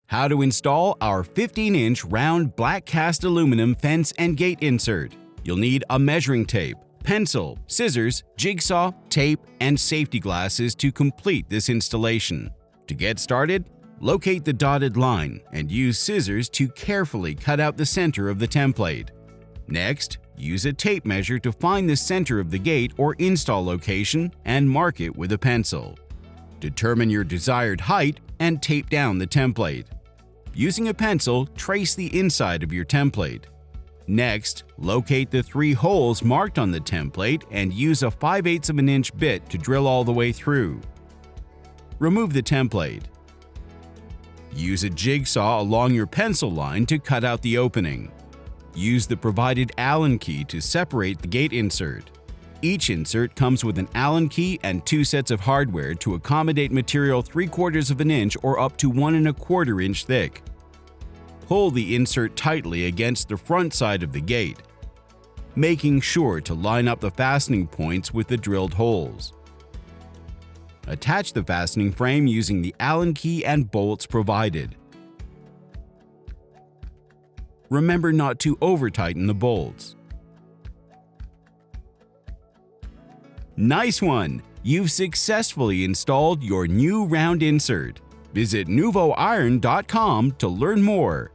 How to install our 15-inch round black cast aluminum fence and gate insert. You'll need a measuring tape, pencil, scissors, jigsaw, tape, and safety glasses to complete this installation. To get started, locate the dotted line and use scissors to carefully cut out the center of the template. Next, use a tape measure to find the center of the gate or install location and mark it with a pencil. Determine your desired height and tape down the template. Using a pencil, trace the inside of your template. Next, locate the 3 holes marked on the template and use a 5/8 of an inch bit to drill all the way through. Remove the template. Use a jigsaw along your pencil line to cut out the opening. Use the provided Allen key to separate the gate insert. Each insert comes with an Allen key and 2 sets of hardware to accommodate material 3/4 of an inch or up to 1 1/4 inch thick. Pull the insert tightly against the front side of the gate, making sure to line up the fastening points with the drilled holes. Attach the fastening frame using the Allen key and bolts provided. Remember not to over-tighten the bolts. Nice one! You've successfully installed your new round insert. Visit nuvoiron.com to learn more.